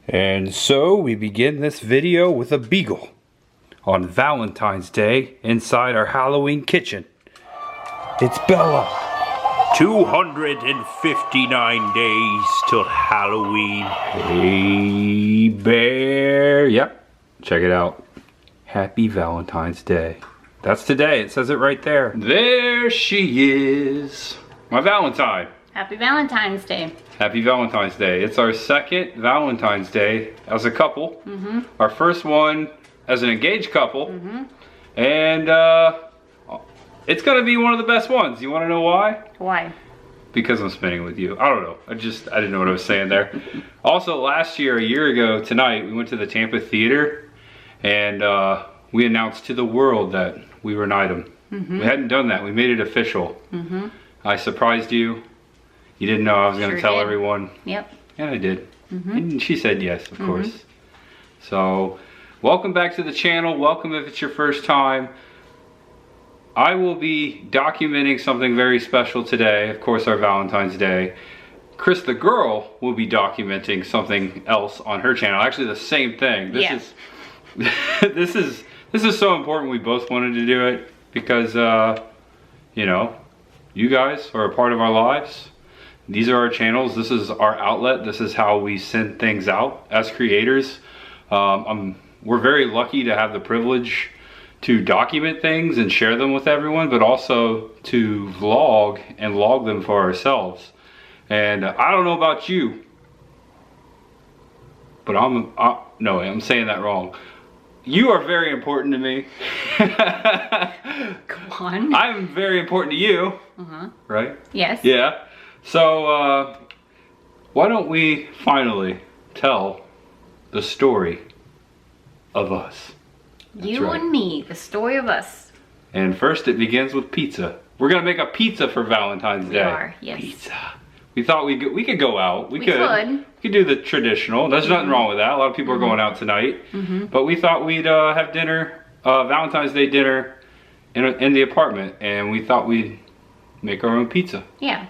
And so we begin this video with a beagle on Valentine's Day inside our Halloween kitchen. It's Bella. 259 days till Halloween. Hey bear. Yep, check it out. Happy Valentine's Day. That's today, it says it right there. There she is. My Valentine. Happy Valentine's Day. Happy Valentine's Day. It's our second Valentine's Day as a couple. Our first one as an engaged couple. And it's gonna be one of the best ones. You wanna know why? Why? Because I'm spending it with you. I don't know. I didn't know what I was saying there. Also, last year, a year ago tonight, we went to the Tampa theater and we announced to the world that we were an item. We hadn't done that. We made it official. I surprised you. You didn't know I was going to tell everyone. Yep. And I did. And she said yes, of course. So, welcome back to the channel. Welcome if it's your first time. I will be documenting something very special today. Of course, our Valentine's Day. Cris the girl will be documenting something else on her channel. Actually, the same thing. This is this is so important. We both wanted to do it because you know, you guys are a part of our lives. These are our channels. This is our outlet. This is how we send things out as creators. We're very lucky to have the privilege to document things and share them with everyone, but also to vlog and log them for ourselves. And I don't know about you, but no, I'm saying that wrong. You are very important to me. Come on. I'm very important to you. Right? Yes. Yeah. So, why don't we finally tell the story of us? You and me, the story of us. And first it begins with pizza. We're going to make a pizza for Valentine's Day. We are, yes. Pizza. We thought we could go out. We could. We could do the traditional. There's nothing wrong with that. A lot of people are going out tonight. But we thought we'd have dinner, Valentine's Day dinner in the apartment. And we thought we'd make our own pizza. Yeah.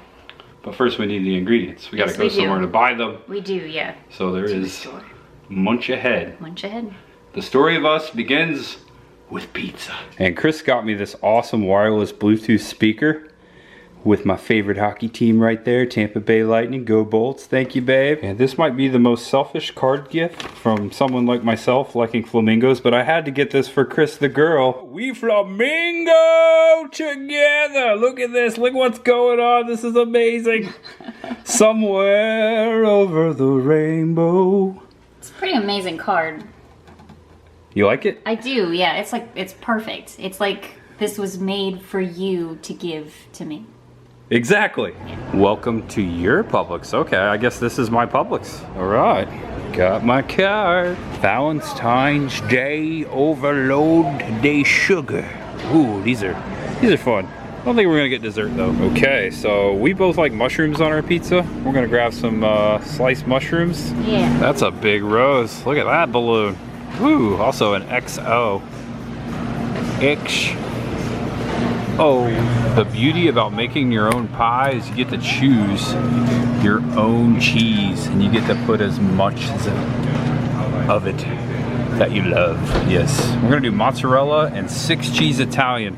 But first we need the ingredients. We got to go somewhere to buy them. We do, yeah. So there is munch ahead. Munch ahead. The story of us begins with pizza. And Cris got me this awesome wireless Bluetooth speaker with my favorite hockey team right there, Tampa Bay Lightning. Go Bolts. Thank you, babe. And this might be the most selfish card gift from someone like myself liking flamingos, but I had to get this for Cris the girl. We flamingo together. Look at this. Look what's going on. This is amazing. Somewhere over the rainbow. It's a pretty amazing card. You like it? I do, yeah. It's perfect. It's like this was made for you to give to me. Exactly. Yeah. Welcome to your Publix. Okay, I guess this is my Publix. All right, got my card. Valentine's Day overload day sugar. Ooh, these are fun. I don't think we're gonna get dessert though. Okay, so we both like mushrooms on our pizza. We're gonna grab some sliced mushrooms. Yeah. That's a big rose. Look at that balloon. Ooh, also an XO. Oh, the beauty about making your own pie is you get to choose your own cheese and you get to put as much of it that you love. Yes, we're gonna do mozzarella and 6 cheese Italian.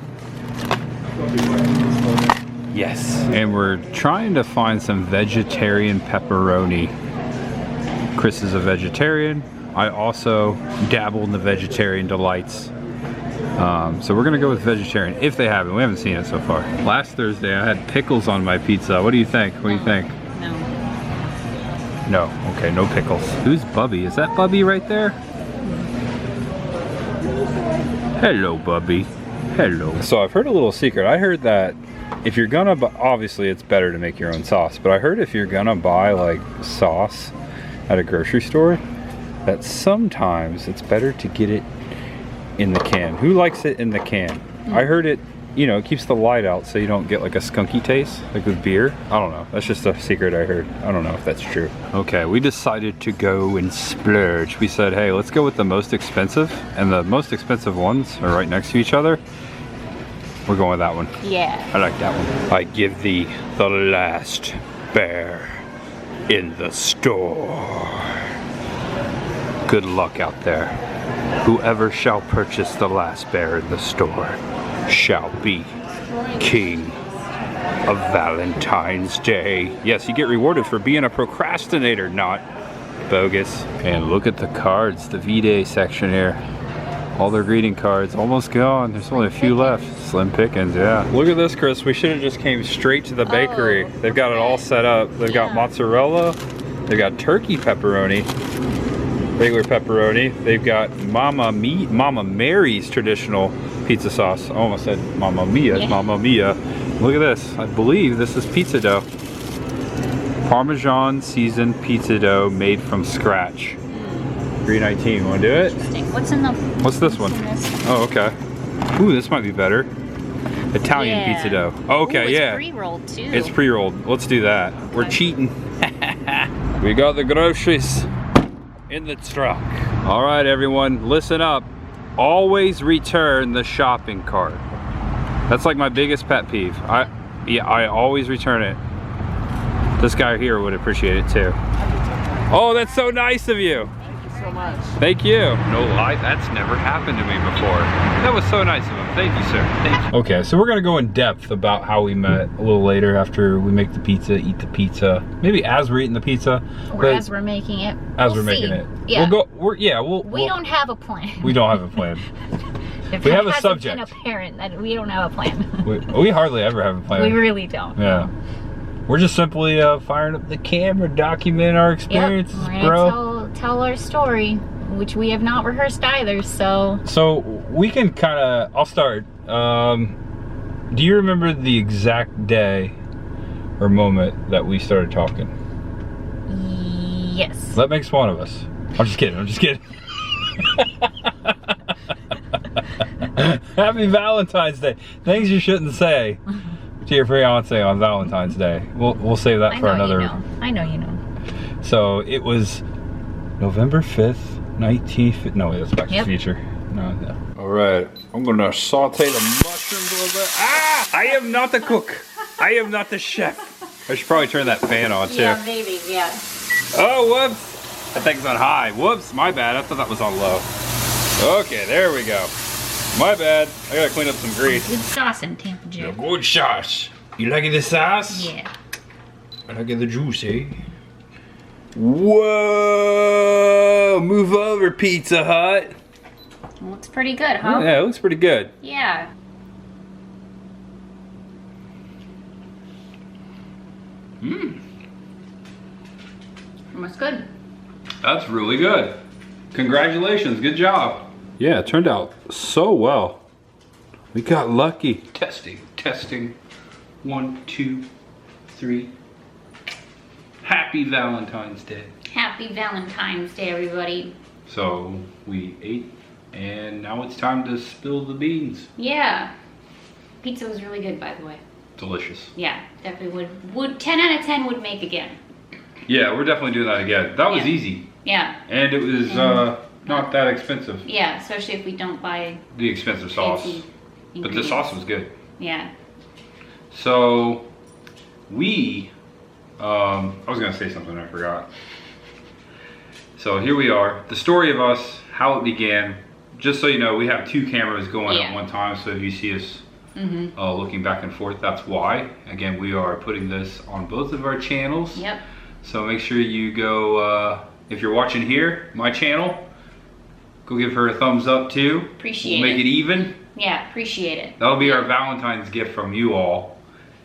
Yes, and we're trying to find some vegetarian pepperoni. Cris is a vegetarian. I also dabble in the vegetarian delights. So we're gonna go with vegetarian if they have it. We haven't seen it so far. Last Thursday I had pickles on my pizza. What do you think? What do you think? No. No. Okay, no pickles. Who's Bubby? Is that Bubby right there? Hello, Bubby. Hello. So I've heard a little secret. I heard that if you're gonna buy, obviously it's better to make your own sauce, but I heard if you're gonna buy like sauce at a grocery store, that sometimes it's better to get it in the can. Who likes it in the can? I heard it, you know, it keeps the light out so you don't get like a skunky taste, like with beer. I don't know. That's just a secret I heard. I don't know if that's true. Okay, we decided to go and splurge. We said, hey, let's go with the most expensive, and the most expensive ones are right next to each other. We're going with that one. Yeah. I like that one. I give thee the last bear in the store. Good luck out there. Whoever shall purchase the last bear in the store shall be king of Valentine's Day. Yes, you get rewarded for being a procrastinator, not bogus. And look at the cards, the V-Day section here. All their greeting cards almost gone. There's only a few left. Slim pickings, yeah. Look at this, Chris. We should have just came straight to the bakery. They've got it all set up. They've got mozzarella. They've got turkey pepperoni, regular pepperoni. They've got Mama Mary's traditional pizza sauce. I almost said Mamma Mia. Yeah. Mamma Mia. Look at this. I believe this is pizza dough. Parmesan seasoned pizza dough made from scratch. 319. Want to do it? What's this one? Oh, okay. Ooh, this might be better. Italian pizza dough. Okay, it's yeah. Pre-rolled too. It's pre-rolled. Let's do that. Okay. We're cheating. We got the groceries in the truck. All right, everyone, listen up. Always return the shopping cart. That's like my biggest pet peeve. I always return it. This guy here would appreciate it too. Oh, that's so nice of you. So much. Thank you. No lie, that's never happened to me before. That was so nice of him. Thank you, sir. Thank you. Okay, so we're gonna go in depth about how we met a little later after we make the pizza, eat the pizza. Maybe as we're eating the pizza. Or as we're making it. As we're making it. Yeah. We don't have a plan. We don't have a plan. We have a subject. Been apparent that we don't have a plan. we hardly ever have a plan. We really don't. Yeah. We're just simply firing up the camera, document our experiences, bro. Tell our story, which we have not rehearsed either, so. So we can kind of, I'll start. Do you remember the exact day or moment that we started talking? Yes. That makes one of us. I'm just kidding, Happy Valentine's Day. Things you shouldn't say to your fiance on Valentine's Day. We'll save that for another. I know you know. So it was November 5th, 1950. No, that's Back to the Future. No. All right, I'm gonna saute the mushrooms a little bit. Ah! I am not the cook. I am not the chef. I should probably turn that fan on too. Yeah, maybe, yeah. Oh, whoops. That thing's on high. Whoops, my bad. I thought that was on low. Okay, there we go. My bad. I gotta clean up some grease. Good sauce in Tampa, Joe. Good sauce. You liking the sauce? Yeah. I like the juice, eh? Whoa! Move over, Pizza Hut. Looks pretty good, huh? Yeah, it looks pretty good. Yeah. Mmm. Looks good. That's really good. Congratulations, good job. Yeah, it turned out so well. We got lucky. Testing. 1, 2, 3. Happy Valentine's Day. Happy Valentine's Day, everybody. So we ate, and now it's time to spill the beans. Yeah. Pizza was really good, by the way. Delicious. Yeah, definitely would 10 out of 10 would make again. Yeah, we're definitely doing that again. That was easy. Yeah. And it was not that expensive. Yeah, especially if we don't buy the expensive sauce. But the sauce was good. Yeah. So we, I was gonna say something, I forgot. So here we are, the story of us, how it began. Just so you know, we have 2 cameras going at one time, so if you see us looking back and forth, that's why. Again, we are putting this on both of our channels. Yep. So make sure you go, if you're watching here, my channel, go give her a thumbs up too. Appreciate it. We'll make it even. Yeah, appreciate it. That'll be our Valentine's gift from you all.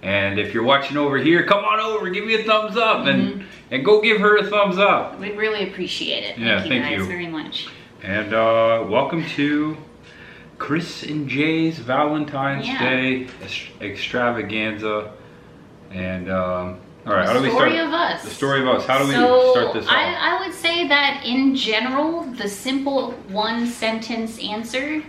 And if you're watching over here, come on over, give me a thumbs up and go give her a thumbs up. We'd really appreciate it. Yeah, thank you guys very much. And welcome to Chris and Jay's Valentine's Day extravaganza. And all right, how do we start? The story of us. The story of us. How do we start this off? I would say that in general, the simple 1-sentence answer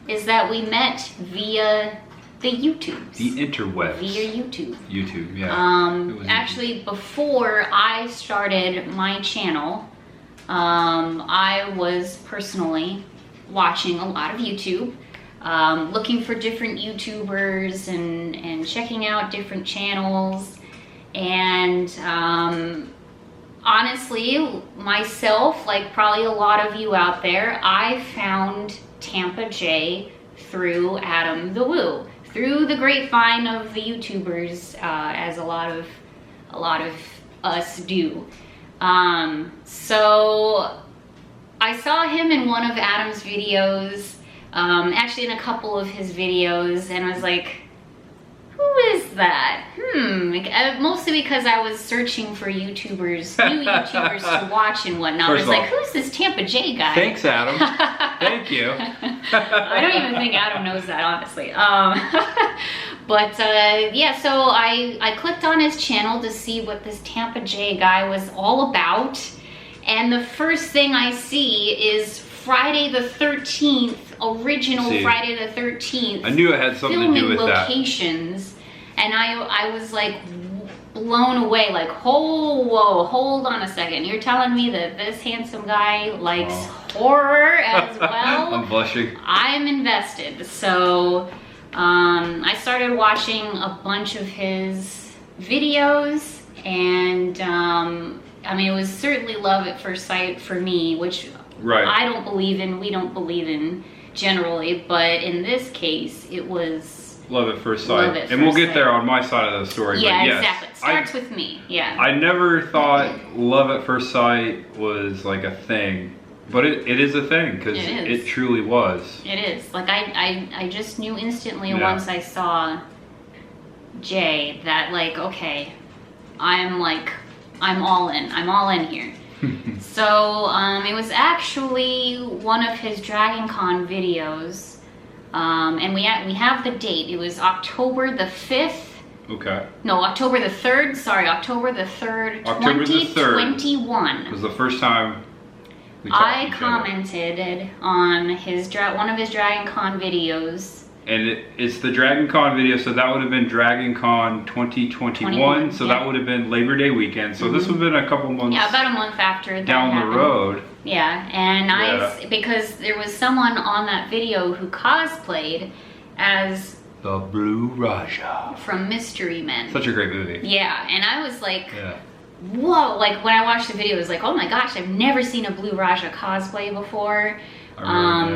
is that we met via the YouTubes. The interwebs. Via YouTube. YouTube, yeah. Actually, before I started my channel, I was personally watching a lot of YouTube, looking for different YouTubers and checking out different channels. And honestly, myself, like probably a lot of you out there, I found Tampa J through Adam the Woo, through the grapevine of the YouTubers, as a lot of us do. So I saw him in one of Adam's videos, actually in a couple of his videos, and I was like, who is that? Mostly because I was searching for YouTubers, new YouTubers to watch and whatnot. I was like, who's this Tampa J guy? Thanks, Adam. Thank you. I don't even think Adam knows that, honestly. Yeah, so I clicked on his channel to see what this Tampa J guy was all about. And the first thing I see is Friday the 13th, original Friday the 13th. I knew it had something to do with locations, and I was like blown away, like, whoa, hold on a second. You're telling me that this handsome guy likes horror as well? I'm blushing. I'm invested. So I started watching a bunch of his videos, and I mean, it was certainly love at first sight for me, which I don't believe in, we don't believe in generally, but in this case, it was love at first sight. And we'll get there on my side of the story. Yeah, but yes, exactly. It starts with me, yeah. I never thought love at first sight was like a thing, but it is a thing, because it truly was. It is. Like, I just knew instantly once I saw Jay that, like, okay, I'm all in. I'm all in here. So it was actually one of his Dragon Con videos, and we have the date. It was October the 5th. Okay. No, October the 3rd. Sorry, October the 3rd, 2021. It was the first time we talked to each other. commented on one of his Dragon Con videos. And it's the Dragon Con video, so that would have been Dragon Con 2021, so that would have been Labor Day weekend. So this would have been a couple months. Yeah, about a month after that down happened. the road. Yeah, and because there was someone on that video who cosplayed as the Blue Raja from Mystery Men. Such a great movie. Yeah, and I was like, whoa, like when I watched the video, I was like, oh my gosh, I've never seen a Blue Raja cosplay before.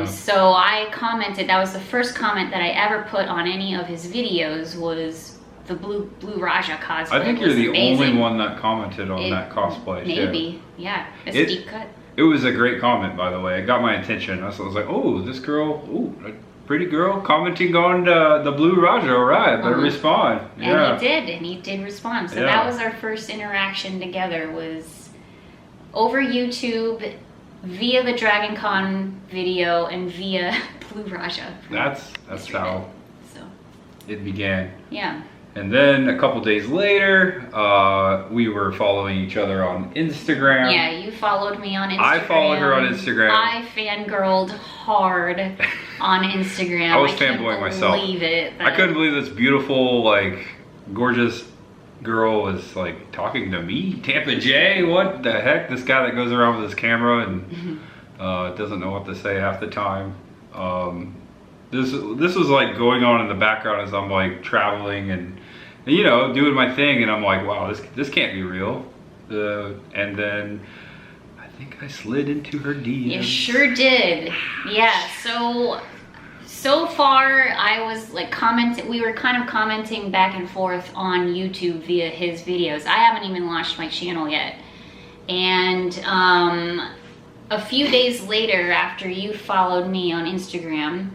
So I commented, that was the first comment that I ever put on any of his videos, was the Blue Raja cosplay. I think you're the only one that commented on that cosplay. Maybe, yeah. It's a deep cut. It was a great comment, by the way. It got my attention. I was like, oh, this girl, a pretty girl commenting on the Blue Raja. All right, better respond. And he did respond. So that was our first interaction together, was over YouTube, via the Dragon Con video, and via Blue Raja. That's how it began. Yeah. And then a couple days later, we were following each other on Instagram. Yeah, you followed me on Instagram. I followed her on Instagram. I fangirled hard on Instagram. I was fanboying myself. I couldn't believe it. I couldn't believe this beautiful, like, gorgeous girl was like talking to me. Tampa J, what the heck? This guy that goes around with his camera and doesn't know what to say half the time. This was like going on in the background as I'm like traveling and you know, doing my thing, and I'm like, wow, this can't be real. And then I think I slid into her DMs. You sure did. Yeah, so far I was like we were kind of commenting back and forth on YouTube via his videos. I haven't even launched my channel yet. And a few days later, after you followed me on Instagram,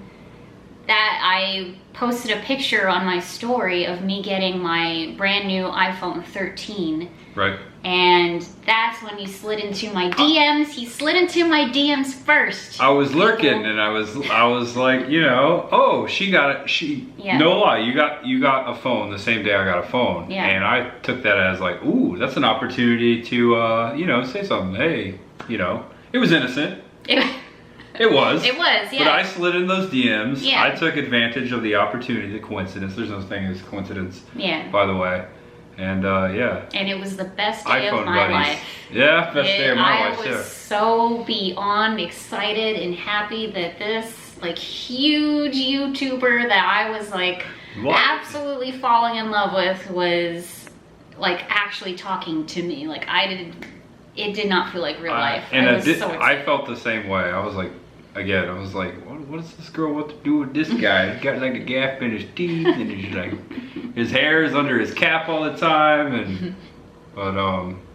that I posted a picture on my story of me getting my brand new iPhone 13. Right. And that's when he slid into my DMs. He slid into my DMs first. I was lurking, and I was like, you know, oh, no lie, you got a phone the same day I got a phone. Yeah. And I took that as like, ooh, that's an opportunity to you know, say something. Hey, you know, it was innocent. It was. It was, yeah. But I slid in those DMs. Yeah. I took advantage of the opportunity, the coincidence. There's no thing as coincidence. Yeah. By the way. And yeah. And it was the best day of my life. Yeah, best day of my life, too. I was so beyond excited and happy that this like huge YouTuber that I was like absolutely falling in love with was like actually talking to me. Like it did not feel like real life. And I was so excited. I felt the same way. I was like, again, I was like, what is this girl want to do with this guy? He's got like a gap in his teeth, and he's like, his hair is under his cap all the time, and but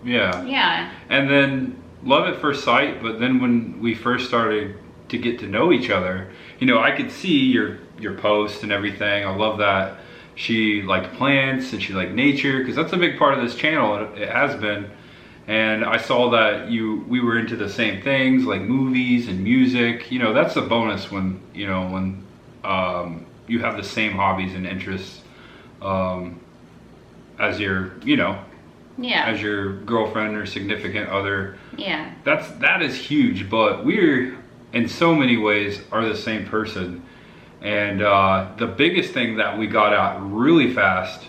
yeah. Yeah. And then love at first sight. But then when we first started to get to know each other, you know, I could see your posts and everything. I love that she liked plants and she liked nature, because that's a big part of this channel. It has been. And I saw that we were into the same things, like movies and music. You know, that's a bonus when, you know, when you have the same hobbies and interests as your, you know, as your girlfriend or significant other. Yeah. That is huge. But we're, in so many ways, are the same person. And the biggest thing that we got out really fast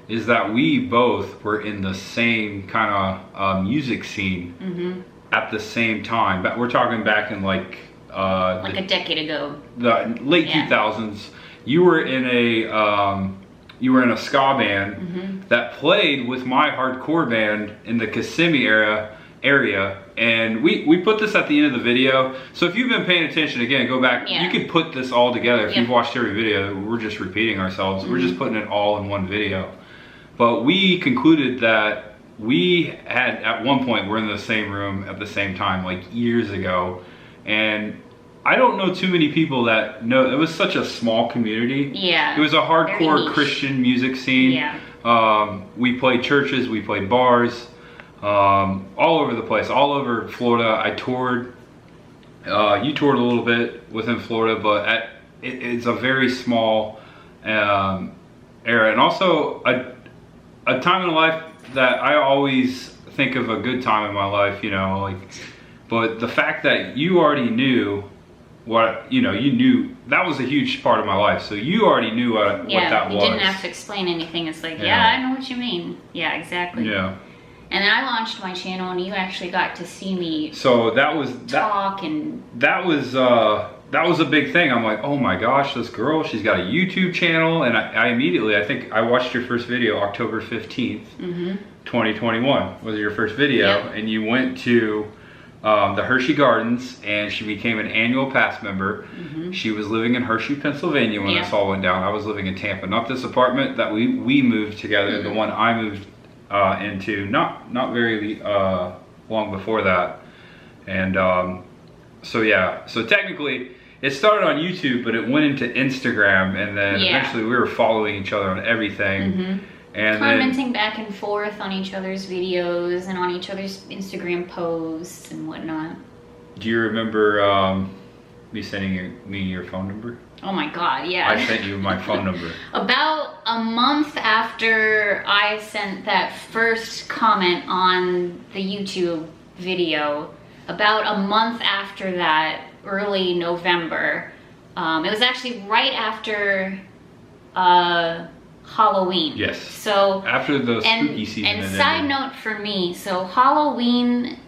is that we both were in the same kind of music scene at the same time. But we're talking back in like a decade ago. The late 2000s. You were in a ska band that played with my hardcore band in the Kissimmee area. And we put this at the end of the video. So if you've been paying attention, again, go back. You could put this all together. If you've watched every video, we're just repeating ourselves. We're just putting it all in one video. But we concluded that we had, at one point, we're in the same room at the same time, like years ago. And I don't know too many people that know. It was such a small community. Yeah. It was a hardcore Christian music scene. Yeah. We played churches, we played bars, all over the place, all over Florida. I toured. You toured a little bit within Florida, but it's a very small area. And also a time in life that I always think of, a good time in my life, you know, like, but the fact that you already knew what, you know, you knew that was a huge part of my life. So you already knew what that was. Yeah, you didn't have to explain anything. It's like, yeah, I know what you mean. Yeah, exactly. Yeah. And then I launched my channel, and you actually got to see me. So that was that was a big thing. I'm like, oh my gosh, this girl, she's got a YouTube channel. And I immediately, I think I watched your first video October 15th, 2021 was your first video. Yep. And you went to the Hershey Gardens, and she became an annual pass member. She was living in Hershey, Pennsylvania when this all went down. I was living in Tampa, not this apartment that we moved together, the one I moved into not very long before that. And so yeah, so technically it started on YouTube, but it went into Instagram, and then eventually we were following each other on everything. And commenting back and forth on each other's videos and on each other's Instagram posts and whatnot. Do you remember me sending me your phone number? Oh my God, yeah. I sent you my phone number. About a month after I sent that first comment on the YouTube video, about a month after that, early November, it was actually right after Halloween. Yes. So after the spooky season. And side note for me, so Halloween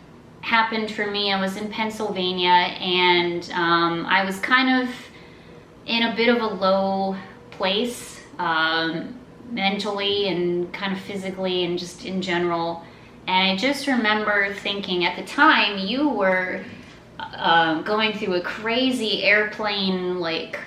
happened for me. I was in Pennsylvania, and I was kind of in a bit of a low place, mentally and kind of physically and just in general. And I just remember thinking, at the time, you were going through a crazy airplane like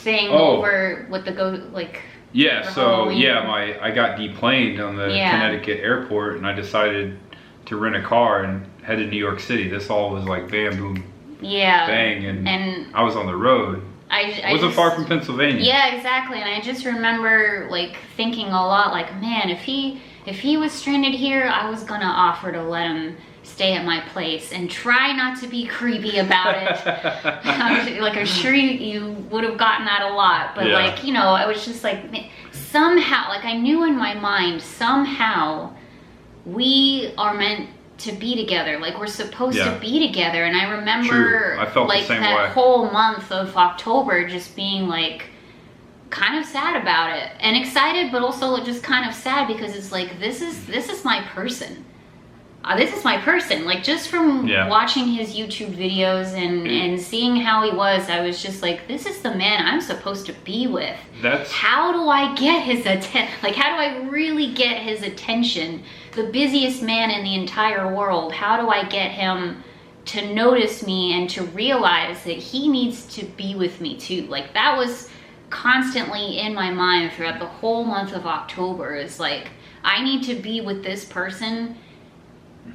thing over with the Yeah, so Halloween. Yeah, I got deplaned on the Connecticut airport, and I decided to rent a car and head to New York City. This all was like bam, boom, bang, and I was on the road. I wasn't far from Pennsylvania. Yeah, exactly. And I just remember like thinking a lot, like, man, if he was stranded here, I was gonna offer to let him stay at my place and try not to be creepy about it. I'm sure you would have gotten that a lot, but like, you know, I was just like, somehow, like I knew in my mind, somehow we are meant to be together. Like we're supposed to be together. And I remember I felt like the same that way. Whole month of October just being like kind of sad about it and excited, but also just kind of sad because it's like, this is my person. This is my person. Like just from watching his YouTube videos and seeing how he was, I was just like, this is the man I'm supposed to be with. How do I get his attention? Like, how do I really get his attention the busiest man in the entire world. How do I get him to notice me and to realize that he needs to be with me too? Like, that was constantly in my mind throughout the whole month of October, is like, I need to be with this person.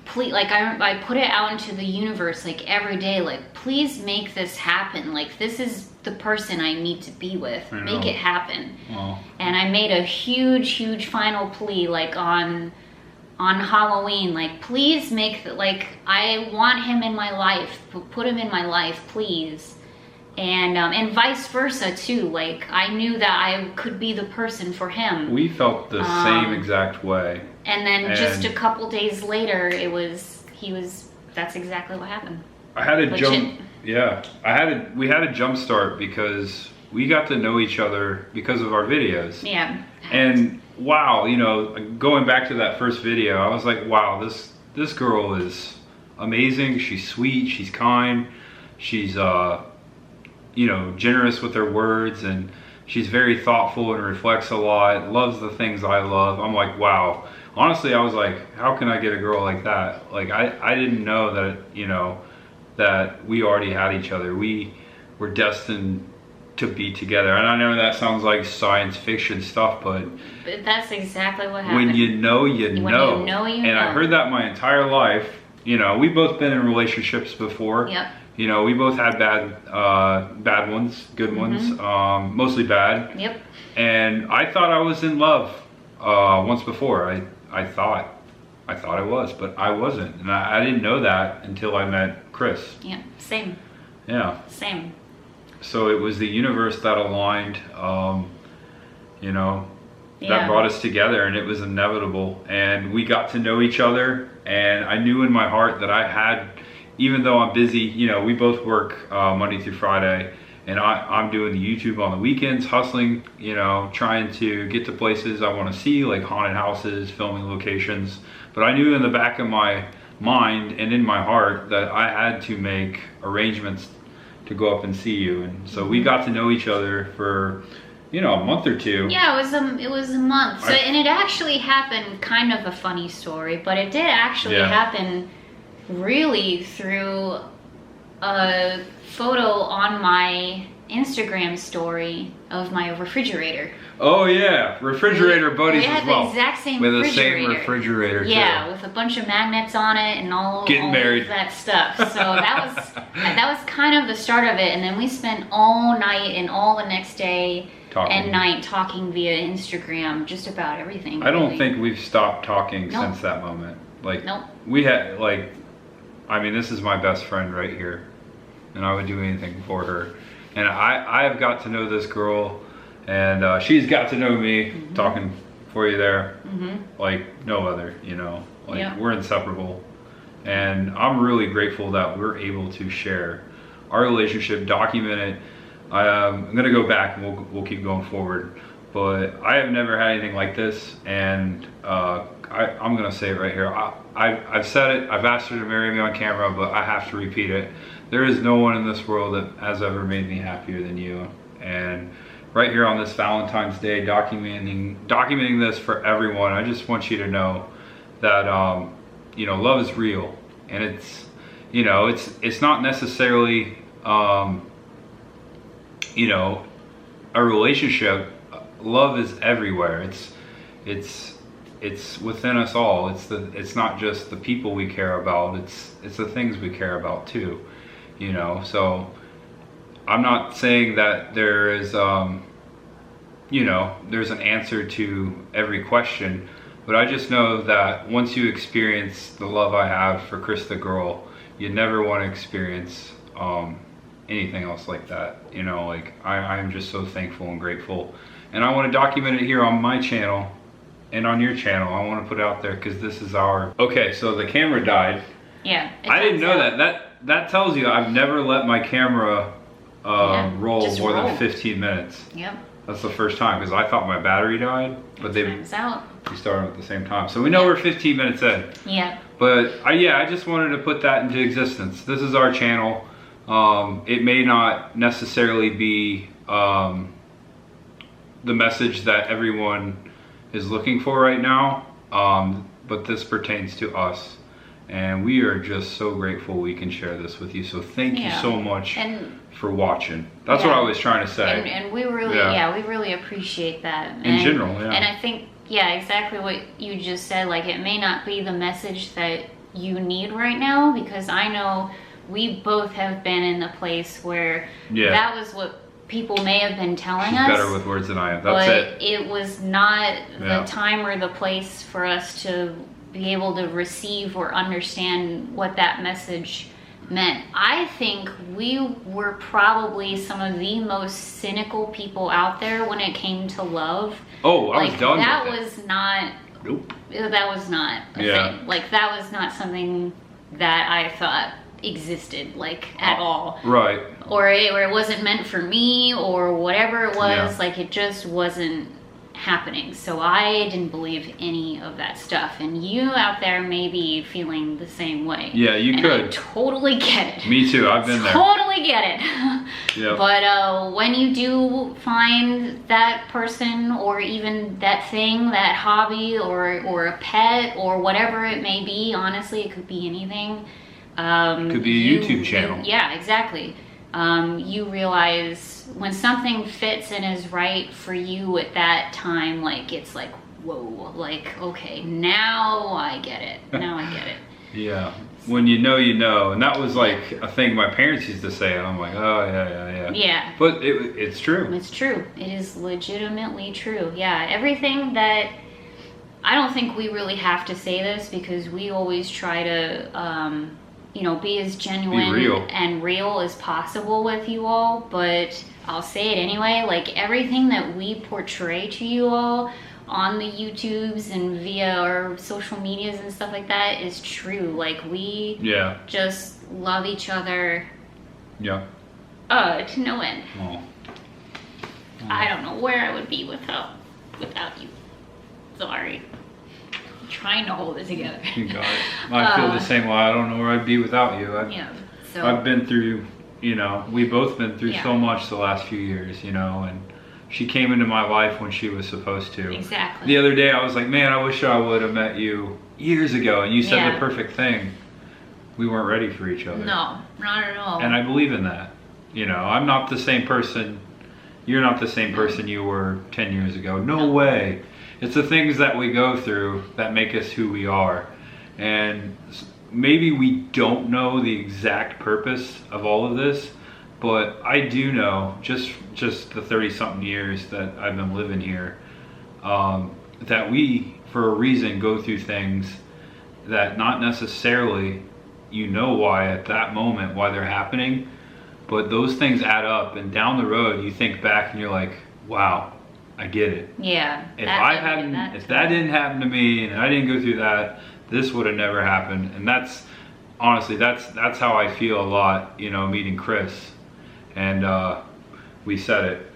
Please, like, I put it out into the universe, like, every day, like, please make this happen. Like, this is the person I need to be with. Make it happen. Wow. And I made a huge final plea, like, on Halloween, like, please make, like, I want him in my life. Put him in my life, please. And vice versa too. Like, I knew that I could be the person for him. We felt the same exact way. And then just a couple days later, that's exactly what happened. I had a jump. Yeah, we had a jump start because we got to know each other because of our videos. Yeah. And wow, you know, going back to that first video, I was like, wow, this girl is amazing. She's sweet. She's kind. She's you know, generous with her words, and she's very thoughtful and reflects a lot, loves the things I love. I'm like, wow. Honestly, I was like, how can I get a girl like that? Like, I didn't know that, you know, that we already had each other. We were destined to be together. And I know that sounds like science fiction stuff, but that's exactly what happened. When you know, you know. When you know, you know. And I heard that my entire life. You know, we've both been in relationships before. Yep. You know, we both had bad ones, good ones, mostly bad. Yep. And I thought I was in love once before. I thought I was, but I wasn't, and I didn't know that until I met Cris. Yeah. Same. Yeah. Same. So it was the universe that aligned. You know, yeah. that brought us together, and it was inevitable. And we got to know each other, and I knew in my heart that I had. Even though I'm busy, you know, we both work Monday through Friday, and I'm doing the YouTube on the weekends, hustling, you know, trying to get to places I want to see, like haunted houses, filming locations. But I knew in the back of my mind and in my heart that I had to make arrangements to go up and see you. And so we got to know each other for, you know, a month or two. Yeah, it was a month. So, and it actually happened, kind of a funny story, but it did actually happen really through a photo on my Instagram story of my refrigerator. Oh yeah, refrigerator buddies as well. We had the exact same with refrigerator. The same refrigerator too. Yeah, with a bunch of magnets on it and all of that stuff. So that was kind of the start of it, and then we spent all night and all the next day and night talking via Instagram, just about everything. I don't think we've stopped talking since that moment. Like, we had, like, I mean, this is my best friend right here, and I would do anything for her. And I have got to know this girl, and she's got to know me, talking for you there, like no other, you know, like we're inseparable. And I'm really grateful that we're able to share our relationship, document it. I'm gonna go back and we'll keep going forward, but I have never had anything like this, and I'm gonna say it right here. I've said it, I've asked her to marry me on camera, but I have to repeat it. There is no one in this world that has ever made me happier than you. And right here on this Valentine's Day, documenting this for everyone, I just want you to know that, you know, love is real. And it's, you know, it's not necessarily, you know, a relationship. Love is everywhere. It's within us all. It's not just the people we care about. It's the things we care about too, you know. So I'm not saying that there is, you know, there's an answer to every question, but I just know that once you experience the love I have for Cris the girl, you never want to experience anything else like that. You know, like I am just so thankful and grateful, and I want to document it here on my channel. And on your channel, I want to put it out there because this is our... Okay, so the camera died. Yeah. I didn't know that tells you I've never let my camera roll more than 15 minutes. Yep. That's the first time, because I thought my battery died, but we started at the same time. So we know we're 15 minutes in. Yeah. But I just wanted to put that into existence. This is our channel. It may not necessarily be the message that everyone is looking for right now. but this pertains to us. And we are just so grateful we can share this with you. So thank you so much for watching. That's what I was trying to say. And we really, we really appreciate that. In general, And I think, exactly what you just said. Like, it may not be the message that you need right now, because I know we both have been in the place where that was what people may have been telling us. Better with words than I am. That's but it was not the time or the place for us to be able to receive or understand what that message meant. I think we were probably some of the most cynical people out there when it came to love. Oh, I was done that with was not. Nope. That was not a thing. Like, that was not something that I thought existed, like, at all. Right. Or it wasn't meant for me, or whatever it was. Like, it just wasn't happening. So I didn't believe any of that stuff, and you out there may be feeling the same way. Yeah, you could. I totally get it. Me too. I've been there. Totally get it. Yep. But when you do find that person, or even that thing, that hobby, or a pet, or whatever it may be, honestly, it could be anything. Could be a YouTube channel. Yeah, exactly. You realize when something fits and is right for you at that time, like, it's like, whoa, like, okay, now I get it. Now I get it. Yeah. When you know, you know. And that was like a thing my parents used to say, and I'm like, oh, yeah. Yeah. But it's true. It's true. It is legitimately true. Yeah. Everything that, I don't think we really have to say this, because we always try to, be as genuine and real as possible with you all, but I'll say it anyway. Like, everything that we portray to you all on the YouTubes and via our social medias and stuff like that is true. Like, we just love each other to no end. I don't know where I would be without you. Sorry. I'm trying to hold it together. You got it. I feel the same way. I don't know where I'd be without you. I've been through, we both been through so much the last few years, and she came into my life when she was supposed to. Exactly. The other day I was like, man, I wish I would have met you years ago, and you said the perfect thing. We weren't ready for each other. No, not at all. And I believe in that. I'm not the same person. You're not the same person you were 10 years ago. No way. It's the things that we go through that make us who we are. And maybe we don't know the exact purpose of all of this, but I do know, just the 30-something years that I've been living here, that we, for a reason, go through things that not necessarily why at that moment, why they're happening, but those things add up, and down the road you think back and you're like, wow, I get it. Yeah. If that didn't happen to me and I didn't go through that, this would have never happened. And that's honestly, that's how I feel a lot, meeting Cris. And we said it.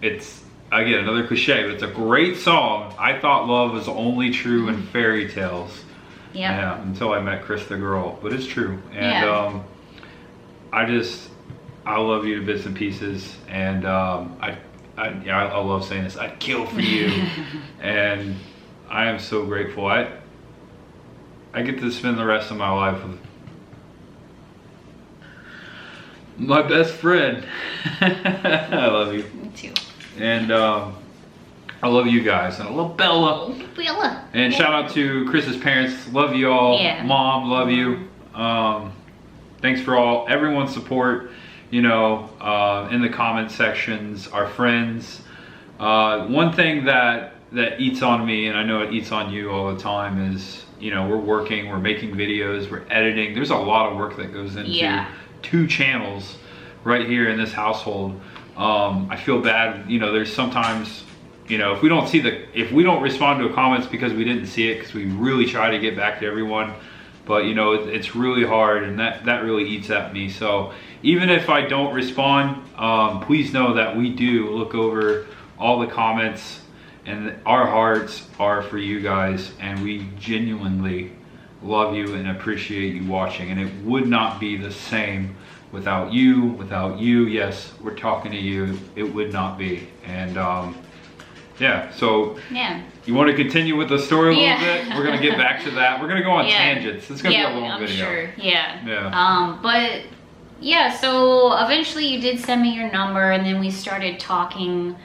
It's, again, another cliche, but it's a great song. I thought love was only true in fairy tales. Yeah. Until I met Cris the girl, but it's true. And I love you to bits and pieces, and I love saying this. I'd kill for you, and I am so grateful. I get to spend the rest of my life with my best friend. I love you. Me too. And I love you guys, and I love Bella. Oh, Bella. And shout out to Chris's parents. Love you all. Yeah. Mom, love you. Thanks for everyone's support. In the comment sections, our friends. One thing that eats on me, and I know it eats on you all the time, is we're working, we're making videos, we're editing. There's a lot of work that goes into 2 channels right here in this household. I feel bad. There's sometimes if we don't respond to a comment, it's because we didn't see it, because we really try to get back to everyone. But it's really hard, and that really eats at me. So even if I don't respond, please know that we do look over all the comments, and our hearts are for you guys, and we genuinely love you and appreciate you watching. And it would not be the same without you. Yes, we're talking to you. It would not be. And Yeah, so yeah. You want to continue with the story a little Yeah. bit? We're going to get back to that. We're going to go on Yeah. tangents. It's going to be a long I'm video. sure. Yeah. Yeah. But yeah, so eventually you did send me your number, and then we started talking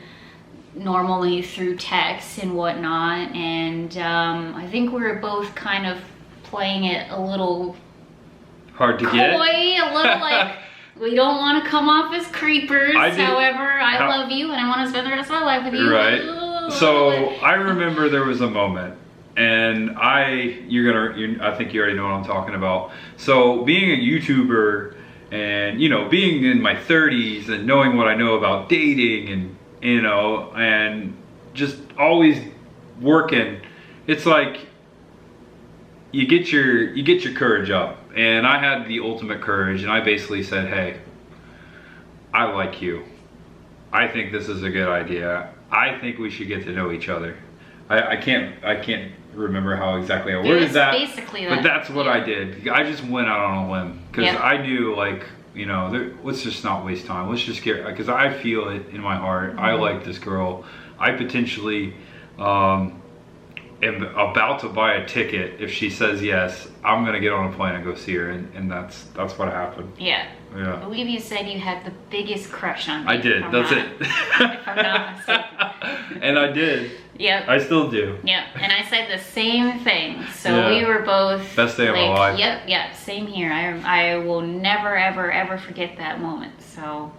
normally through text and whatnot. And I think we were both kind of playing it a little Hard to coy, get. a little like we don't want to come off as creepers. However, I love you and I want to spend the rest of my life with you. Right. So I remember there was a moment, and I think you already know what I'm talking about. So being a YouTuber, and you know, being in my 30s and knowing what I know about dating, and you know, and just always working, it's like you get your courage up. And I had the ultimate courage, and I basically said, hey, I like you. I think this is a good idea. I think we should get to know each other. I can't remember how exactly I worded that. Basically that. But that's what I did. I just went out on a limb. Because I knew, like, you know, let's just not waste time. Let's just get, because I feel it in my heart. I like this girl. I potentially am about to buy a ticket. If she says yes, I'm gonna get on a plane and go see her, and that's what happened. Yeah. Yeah. I believe you said you had the biggest crush on me. I did. That's it. If I'm not mistaken. And I did. Yep. I still do. Yep. And I said the same thing. So Yeah. we were both Best day of my life. Yep. Same here. I will never ever forget that moment. So.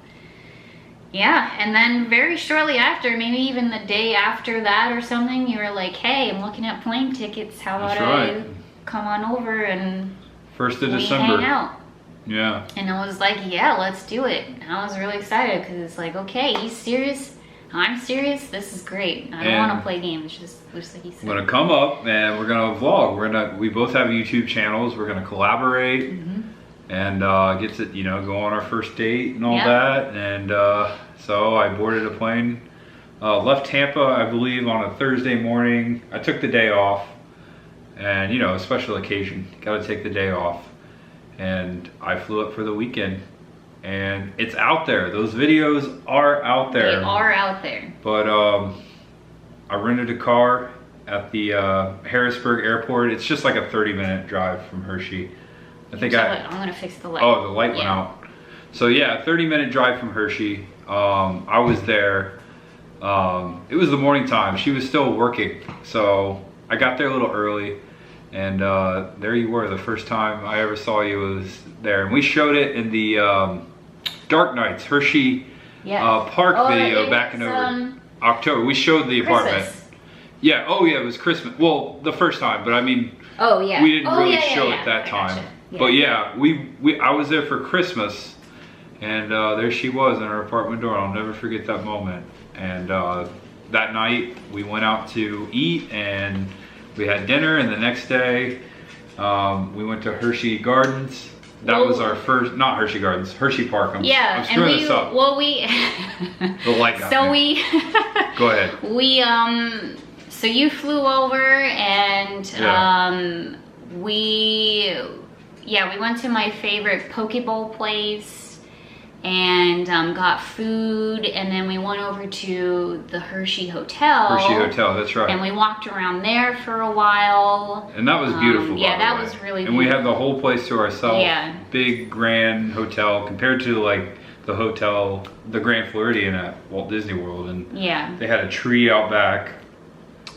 Yeah, and then very shortly after, maybe even the day after that or something, you were like, hey, I'm looking at plane tickets. How about I come on over and 1st of we December. hang out? Yeah. And I was like, yeah, let's do it. And I was really excited because it's like, okay, he's serious. I'm serious. This is great. I don't want to play games, just like he said. I'm going to come up and we're going to vlog. We both have YouTube channels. We're going to collaborate and get to, you know, go on our first date and all that. And so I boarded a plane, left Tampa, I believe, on a Thursday morning. I took the day off, and you know, a special occasion, got to take the day off. And I flew up for the weekend, and it's out there. Those videos are out there. They are out there. But I rented a car at the Harrisburg airport. It's just like a 30-minute drive from Hershey. I'm gonna fix the light. Oh, the light went out. So yeah, a 30-minute drive from Hershey. I was there. It was the morning time. She was still working, so I got there a little early, and there you were. The first time I ever saw you was there, and we showed it in the Dark Nights Hershey Park video back in October. We showed the apartment. Yeah. Oh yeah, it was Christmas. Well, the first time, but I mean, we didn't really show it that time. Yeah. But yeah, I was there for Christmas. And there she was in her apartment door. I'll never forget that moment. And that night we went out to eat and we had dinner. And the next day we went to Hershey Gardens. That was our first, not Hershey Gardens, Hershey Park. I'm screwing this up. Well, the light got me. Go ahead. So you flew over and we went to my favorite poke bowl place. And got food, and then we went over to the Hershey Hotel. Hershey Hotel, that's right. And we walked around there for a while. And that was beautiful. Yeah, that was really beautiful. And we had the whole place to ourselves. Yeah. Big, grand hotel compared to like the hotel, the Grand Floridian at Walt Disney World. And they had a tree out back.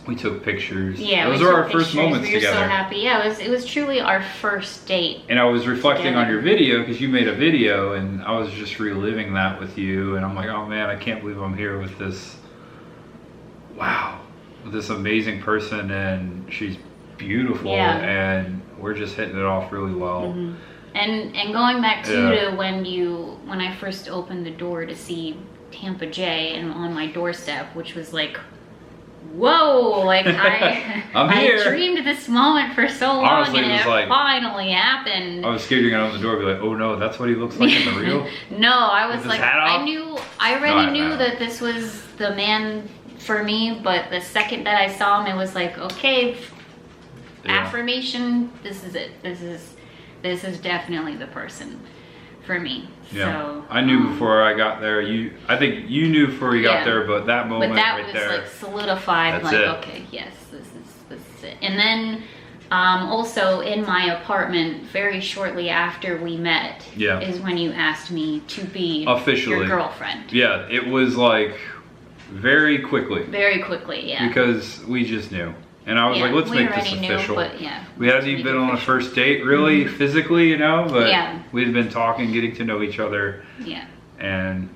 We took pictures. Yeah, those were our first moments together. We were so happy. Yeah, it was truly our first date. And I was reflecting on your video because you made a video, and I was just reliving that with you. And I'm like, oh man, I can't believe I'm here with this. Wow, with this amazing person, and she's beautiful, and we're just hitting it off really well. And going back to when I first opened the door to see Tampa J and on my doorstep, which was like, whoa, like I dreamed this moment for so long. Honestly, and it finally happened. I was scared you're gonna open the door and be like, oh no, that's what he looks like in the real? No, I was like, I already knew that this was the man for me, but the second that I saw him, it was like, okay, affirmation, this is it. This is definitely the person for me. Yeah. So I knew before I got there. I think you knew before you got Yeah. there, but that moment but that right was there. like solidified. That's Like, it. okay, yes, this is it. And then also in my apartment, very shortly after we met, Yeah. is when you asked me to be Officially. your girlfriend. Yeah, it was like very quickly. Very quickly, yeah. Because we just knew. And I was Yeah, like, let's we make this already official. Knew, but yeah, We hadn't even been on a first date really physically, you know, but Yeah. we'd been talking, getting to know each other, Yeah. and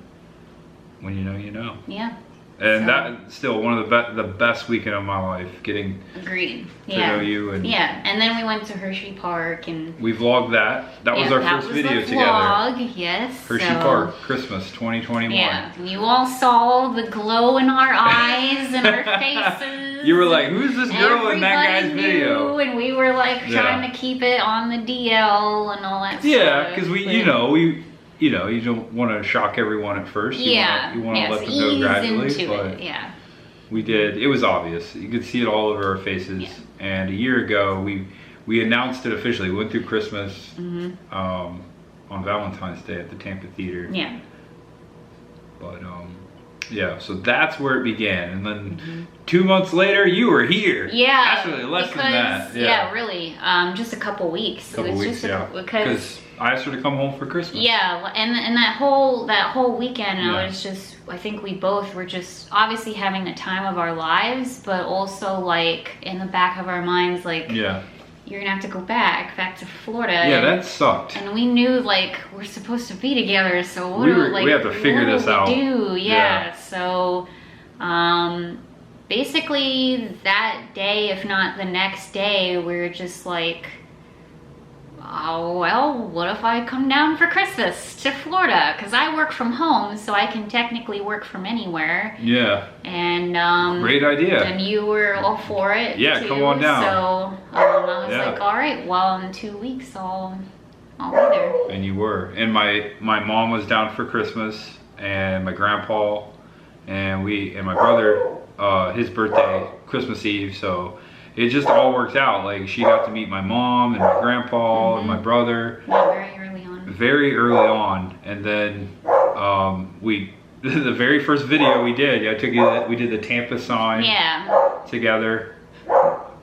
when you know, you know. Yeah. And So- that's still one of the best weekend of my life, getting Agreed. to Yeah. know you. And Yeah. And then we went to Hershey Park and we vlogged that. That was our first video the together. vlog, yes. Hershey so- Park, Christmas 2021. Yeah. You all saw the glow in our eyes and our faces. You were like, who's this girl in that guy's Everybody video? knew, and we were like Yeah. trying to keep it on the DL and all that Yeah, stuff. because but- you don't want to shock everyone at first. You want to let them know ease gradually, into but it. Yeah. we did. It was obvious. You could see it all over our faces. Yeah. And a year ago, we announced it officially. We went through Christmas on Valentine's Day at the Tampa Theater. Yeah. But yeah, so that's where it began. And then 2 months later, you were here. Yeah. Actually, less than that. Yeah, really. Just a couple weeks. Couple it was weeks, just yeah. because I asked her to come home for Christmas. yeah, and that whole weekend, Yeah. I was just, I think we both were just obviously having the time of our lives, but also like in the back of our minds, like Yeah. you're gonna have to go back to Florida. Yeah, that sucked. And we knew like we're supposed to be together, so what we have to figure this out. Do Yeah. So, basically that day, if not the next day, we're just like, oh well, what if I come down for Christmas to Florida? Because I work from home, so I can technically work from anywhere. Yeah. And Great idea. and you were all for it. Yeah, too. come on down. So I was Yeah. like, all right, well, in 2 weeks I'll be there. And you were. And my mom was down for Christmas, and my grandpa, and my brother, his birthday, Christmas Eve. So it just all worked out. Like, she got to meet my mom and my grandpa and my brother Yeah, very early on. very early on. And then the very first video we did, we did the Tampa sign Yeah. together.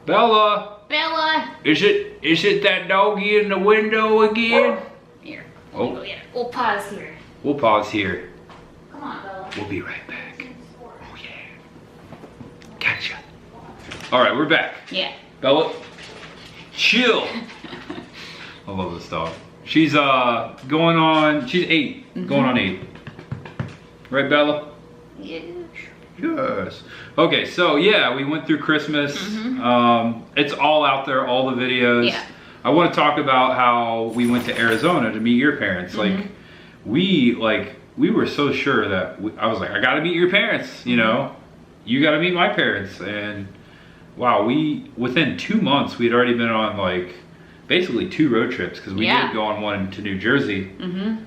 Bella, Bella. is it that doggy in the window again? Here. Oh. Go get it. We'll pause here. We'll pause here. Come on, Bella. We'll be right back. Oh yeah. Gotcha. All right, we're back. Yeah. Bella, chill. I love this dog. She's she's 8, going on 8. Right, Bella? Yeah. Yes. Okay, so yeah, we went through Christmas. It's all out there, all the videos. Yeah. I want to talk about how we went to Arizona to meet your parents. Like, we were so sure that I was like, I got to meet your parents. You know, you got to meet my parents. And wow, within 2 months we'd already been on like basically 2 road trips, because we did go on one to New Jersey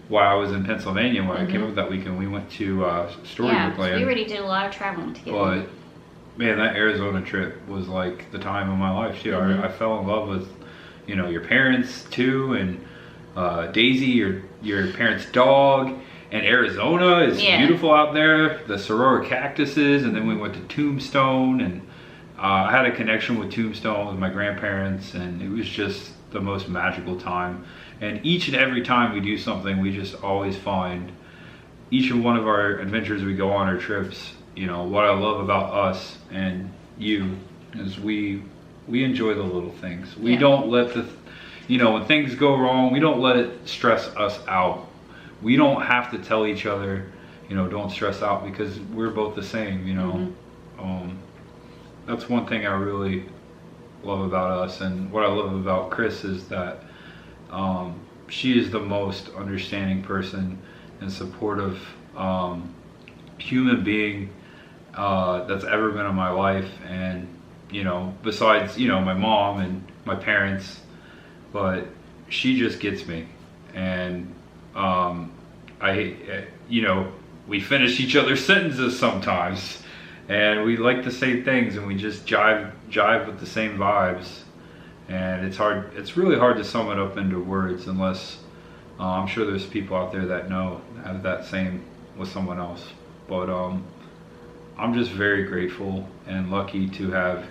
while I was in Pennsylvania. When I came up that weekend, we went to Storybook Land. We already did a lot of traveling together. But man, that Arizona trip was like the time of my life too. I fell in love with, your parents too, and Daisy, your parents' dog. And Arizona is beautiful out there. The Sorora cactuses, and then we went to Tombstone, and I had a connection with Tombstone with my grandparents, and it was just the most magical time. And each and every time we do something, we just always find, each and one of our adventures we go on, our trips, what I love about us and you is we enjoy the little things. We don't let when things go wrong, we don't let it stress us out. We don't have to tell each other, don't stress out, because we're both the same, That's one thing I really love about us. And what I love about Cris is that she is the most understanding person and supportive human being that's ever been in my life. And besides my mom and my parents, but she just gets me. And we finish each other's sentences sometimes, and we like the same things, and we just jive with the same vibes. And it's really hard to sum it up into words unless I'm sure there's people out there that have that same with someone else. But I'm just very grateful and lucky to have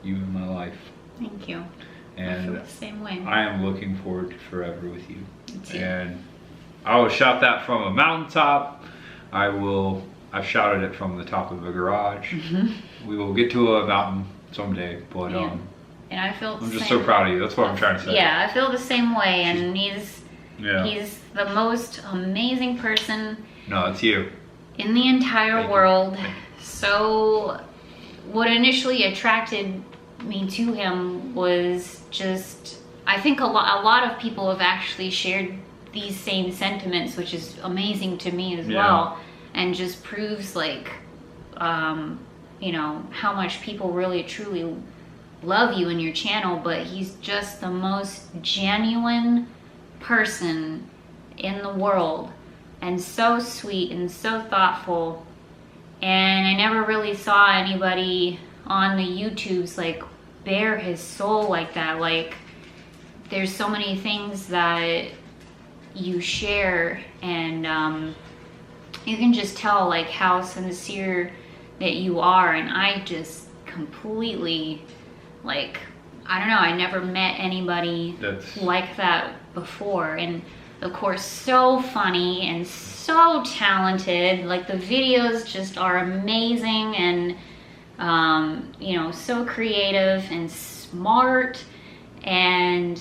you in my life. Thank you. And I feel the same way. I am looking forward to forever with you. Me too. And I will shout that from a mountaintop. I've shouted it from the top of a garage. We will get to a mountain someday, but and I feel I'm just so proud of you. That's what I'm trying to say. Yeah, I feel the same way, and he's the most amazing person. No, it's you. In the entire world. So what initially attracted me to him was just, I think a lot of people have actually shared these same sentiments, which is amazing to me as well, and just proves like you know, how much people really truly love you and your channel. But he's just the most genuine person in the world, and so sweet and so thoughtful. And I never really saw anybody on the YouTubes like bare his soul like that. Like, there's so many things that you share, and you can just tell like how sincere that you are. And I just completely, like, I don't know, I never met anybody like that before. And of course, so funny and so talented. Like, the videos just are amazing, and you know, so creative and smart, and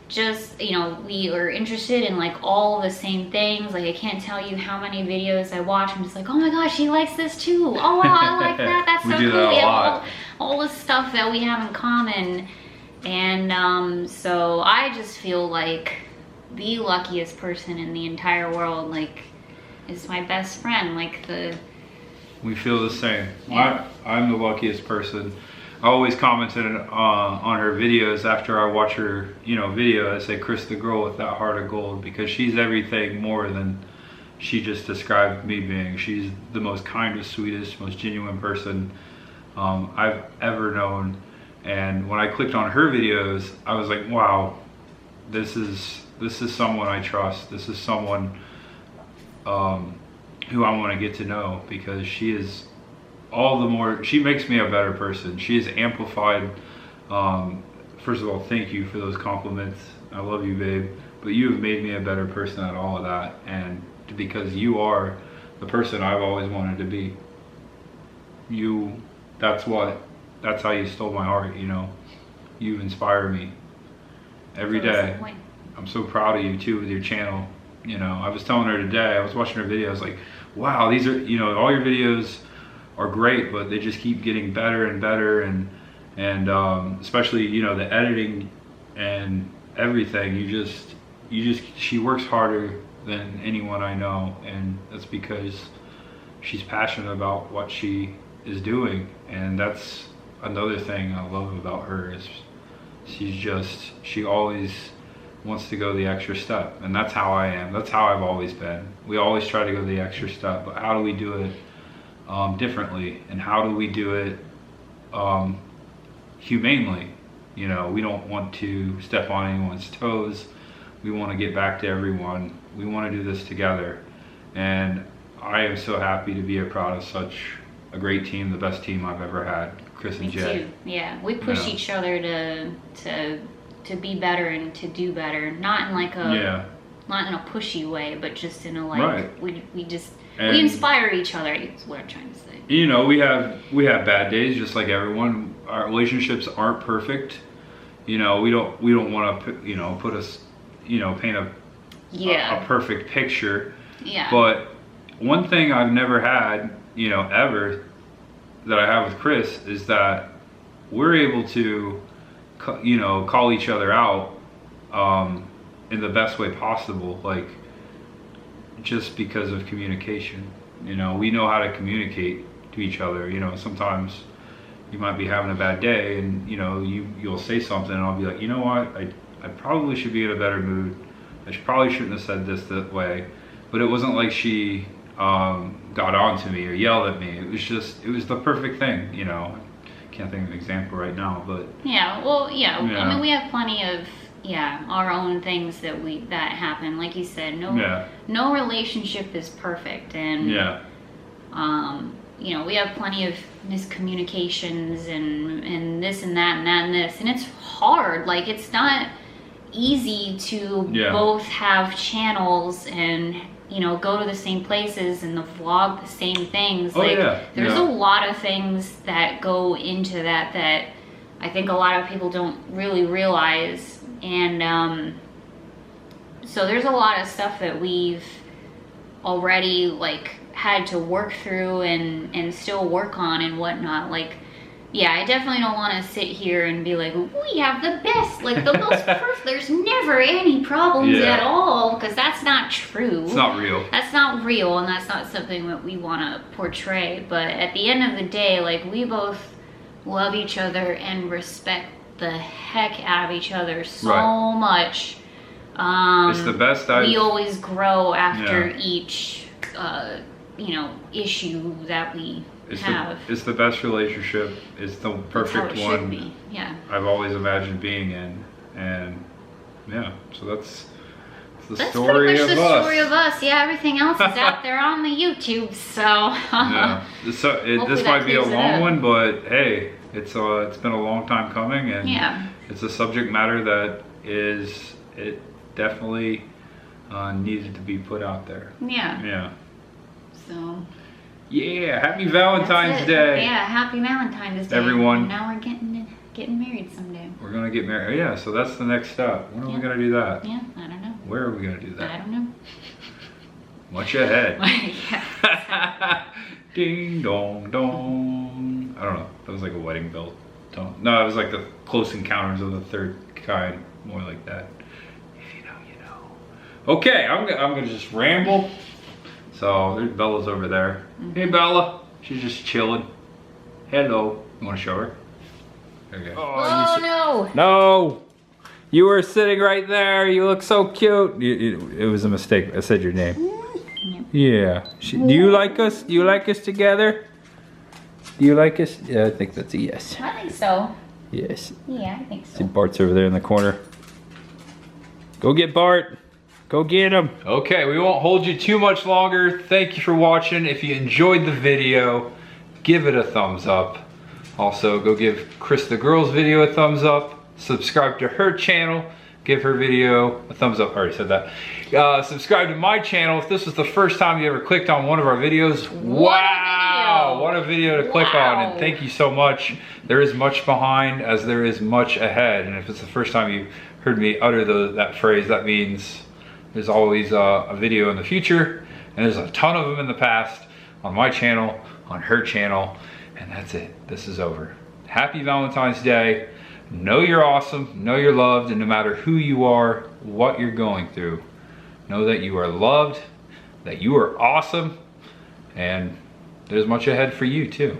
just, you know, we are interested in like all the same things. Like, I can't tell you how many videos I watch. I'm just like, oh my gosh, he likes this too. Oh wow, I like that. That's so cool. We have all the stuff that we have in common. And so I just feel like the luckiest person in the entire world. Like, is my best friend. Like, we feel the same. Yeah. I'm the luckiest person. I always commented on her videos after I watch her, you know, video. I say, Cris, the girl with that heart of gold, because she's everything more than she just described me being. She's the most kindest, sweetest, most genuine person I've ever known. And when I clicked on her videos, I was like, wow, this is someone I trust. This is someone who I want to get to know, because she is all the more, she makes me a better person. She is amplified. First of all, thank you for those compliments. I love you, babe. But you have made me a better person at all of that, and because you are the person I've always wanted to be. That's how you stole my heart, you know. You inspire me every day. I'm so proud of you too with your channel. You know, I was telling her today, I was watching her videos, like, wow, these are, you know, all your videos are great, but they just keep getting better and better, and especially, you know, the editing and everything. She works harder than anyone I know, and that's because she's passionate about what she is doing. And that's another thing I love about her, is she always wants to go the extra step. And that's how I am. That's how I've always been. We always try to go the extra step, but how do we do it differently? And how do we do it humanely? You know, we don't want to step on anyone's toes. We want to get back to everyone. We want to do this together. And I am so happy to be a part of such a great team, the best team I've ever had, Cris and Jay. Too. Yeah, we push each other to be better and to do better. Not in like not in a pushy way, but just in a like, we inspire each other, is what I'm trying to say. You know, we have bad days, just like everyone. Our relationships aren't perfect. You know, we don't want to, you know, put us, you know, paint a perfect picture. Yeah. But one thing I've never had, you know, ever, that I have with Cris, is that we're able to, you know, call each other out in the best way possible, like, just because of communication. You know, we know how to communicate to each other. You know, sometimes you might be having a bad day, and, you know, you'll say something, and I'll be like, you know what, I probably should be in a better mood. I probably shouldn't have said this that way. But it wasn't like she got on to me or yelled at me. It was the perfect thing, you know. Can't think of an example right now, but yeah, well, yeah, I mean, we have plenty of our own things that happen. Like you said, no relationship is perfect, and you know, we have plenty of miscommunications and this and that and that and this, and it's hard. Like, it's not easy to both have channels and, you know, go to the same places and the vlog the same things. There's a lot of things that go into that I think a lot of people don't really realize. And so there's a lot of stuff that we've already like had to work through and still work on and whatnot. Like, yeah, I definitely don't want to sit here and be like, we have the best, like the most perfect, there's never any problems at all, because that's not true. It's not real. That's not real, and that's not something that we want to portray. But at the end of the day, like, we both love each other and respect the heck out of each other so much. It's the best. We always grow after each, you know, issue that we have. It's the best relationship. It's the perfect that's how it should be. I've always imagined being in, and so that's the story pretty much of the us. Story of us. Yeah, everything else is out there on the YouTube. So this might be a long one, but hey, it's been a long time coming, and it's a subject matter that it definitely needed to be put out there. So. Yeah, happy Valentine's Day. Yeah, happy Valentine's Day, everyone. And now we're getting married someday. We're gonna get married. Yeah, so that's the next step. When are we gonna do that? Yeah, I don't know. Where are we gonna do that? I don't know. Much ahead. Ding dong dong. I don't know. That was like a wedding bell tone. No, it was like the Close Encounters of the Third Kind. More like that. If you know, you know. Okay, I'm gonna just ramble. So there's Bella's over there. Hey Bella, she's just chilling. Hello. You want to show her? Okay. Oh no! No, you were sitting right there. You look so cute. It was a mistake. I said your name. Yeah. Do you like us? Do you like us together? Do you like us? Yeah, I think that's a yes. I think so. Yes. Yeah, I think so. See, Bart's over there in the corner. Go get Bart. Go get him. Okay, we won't hold you too much longer. Thank you for watching. If you enjoyed the video, give it a thumbs up. Also, go give Cris the Girl's video a thumbs up. Subscribe to her channel. Give her video a thumbs up. I already said that. Subscribe to my channel. If this was the first time you ever clicked on one of our videos, wow, what a video to click on. And thank you so much. There is much behind as there is much ahead. And if it's the first time you heard me utter that phrase, that means there's always a video in the future, and there's a ton of them in the past on my channel, on her channel, and that's it. This is over. Happy Valentine's Day. Know you're awesome, know you're loved, and no matter who you are, what you're going through, know that you are loved, that you are awesome, and there's much ahead for you too.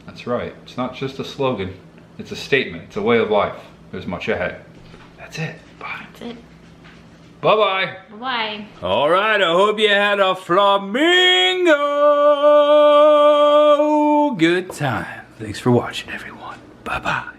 That's right. It's not just a slogan, it's a statement, it's a way of life. There's much ahead. That's it. Bye. That's it. Bye-bye. Bye-bye. All right, I hope you had a flamingo good time. Thanks for watching, everyone. Bye-bye.